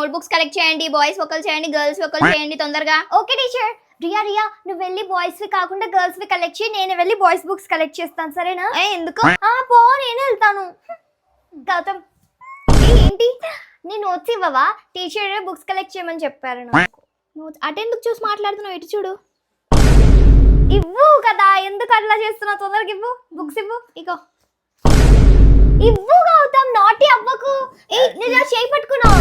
Note books collect చేయండి, boys ఒకరు చేయండి, గర్ల్స్ ఒకరు చేయండి తొందరగా. Okay teacher. రియా నువ్వు వెళ్ళి బాయ్స్ వి కాకుండా గర్ల్స్ వి కలెక్ట్ చేయి, నేను వెళ్ళి బాయ్స్ బుక్స్ కలెక్ట్ చేస్తాను, సరేనా? ఎందుకు? పో, నేను వెళ్తాను. గౌతమ్ ఏంటి నీ నోట్స్ ఇవ్వవా? టీచర్ బుక్స్ కలెక్ట్ చేయమని చెప్పారు నాకు. నోట్స్ అటెందుకు చూసి మాట్లాడుతున్నావు, ఇటు చూడు. ఇవ్వు కదా, ఎందుకు అట్లా చేస్తున్నావు? తొందరగా ఇవ్వు, బుక్స్ ఇవ్వు. ఇగో ఇవ్వు గౌతమ్, నాటి అవ్వకు. నేను నా చేయి పట్టుకున్నావు.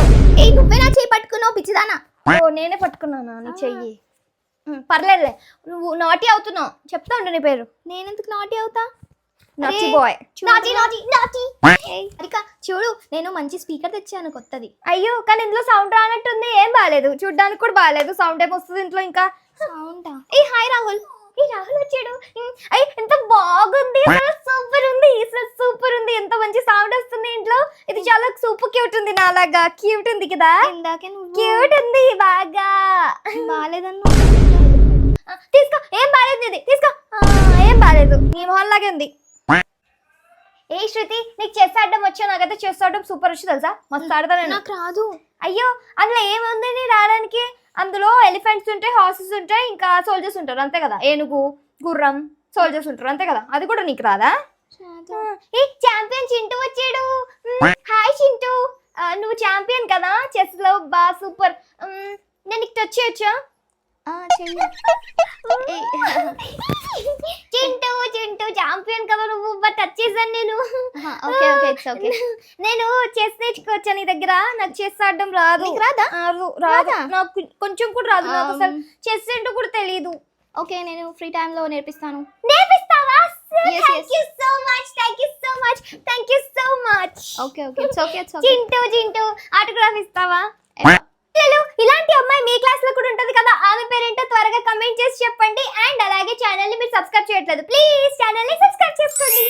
నువ్వే నా చేయి పట్టుకున్నావు పిచ్చిదానా. ఓ నేనే పట్టుకున్నానా నీ చెయ్యి? పర్లేదులే, నువ్వు నాటి అవుతున్నావు. చెప్తా ఉండు నీ పేరు. నేనెందుకు నాటి అవుతా? Naughty boy. నాటి నాటి నాటి. అరిక చూడు, నేను మంచి స్పీకర్ తెచ్చాను కొత్తది. అయ్యో కానీ ఇందులో సౌండ్ రానట్టుంది. ఏం బాగాలేదు, చూడ్డానికి కూడా బాగాలేదు. సౌండ్ ఏం వస్తుంది ఇంట్లో? ఇంకా సౌండ్. హాయ్ రాహుల్. రాహుల్ వచ్చాడు. ఎంత బాగుంది, సూపర్ ఉంది, సూపర్ ఉంది. ఎంత మంచి సౌండ్ వస్తుంది ఇంట్లో. ఇది చాలా సూపర్ క్యూట్ ఉంది, నాలాగా క్యూట్ ఉంది కదా. ఇందాకే నువ్వు క్యూట్ ఉంది బాగా. బాగాలేదన్నా. తీసుకో, ఏం బాగాలేదు ఇది, తీసుకో. ఏం బాగాలేదు, నీ మొహన్ లాగే ఉంది. ఏ శృతి, నీకు చెస్ ఆడడం వచ్చా? నాకైతే చెస్ ఆడడం సూపర్ వచ్చు తెలుసా, మస్తు ఆడతా నేను. నాకు రాదు. అయ్యో అందులో ఏముంది రావడానికి? అందులో ఎలిఫెంట్స్ ఉంటాయి, హార్సెస్ ఉంటాయి, ఇంకా సోల్జర్స్ ఉంటారు, అంతే కదా. ఏనుగు, గుర్రం, సోల్జర్స్ ఉంటారు, అంతే కదా. అది కూడా నీకు రాదా? ఏ ఛాంపియన్ చింటూ వచ్చాడు. హాయ్ చింటూ, నువ్వు ఛాంపియన్ కదా చెస్ లో, బా సూపర్. నేను నీకు టచ్ చేయొచ్చా? చింటూ చింటూ ఛాంపియన్ కదా నువ్వు, బట్ టచ్ చేశాను నేను. Okay okay, it's okay. నేను చెస్ నేర్చుకోవచ్చా నీ దగ్గర? నాకు చెస్ ఆడడం రాదు. రాదా? రాదు, నాకు కొంచెం కూడా రాదు. నాకు అసలు చెస్ ఏంటో కూడా తెలియదు. ఓకే, నేను ఫ్రీ టైం లో నేర్పిస్తాను. నేర్పిస్తావా? Yes, thank you so much, thank you so much, thank you so much. Okay okay, it's okay, it's okay. Chintu Chintu autograph ఇస్తావా? ఇలాంటి అమ్మాయి మీ క్లాస్ లో కూడా ఉంటది కదా, ఆమె పేరేంటో త్వరగా కమెంట్ చేసి చెప్పండి. అండ్ అలాగే ఛానల్ ని మీరు సబ్స్క్రైబ్ చేయట్లేదు, ప్లీజ్ ఛానల్ ని సబ్స్క్రైబ్ చేసుకోండి.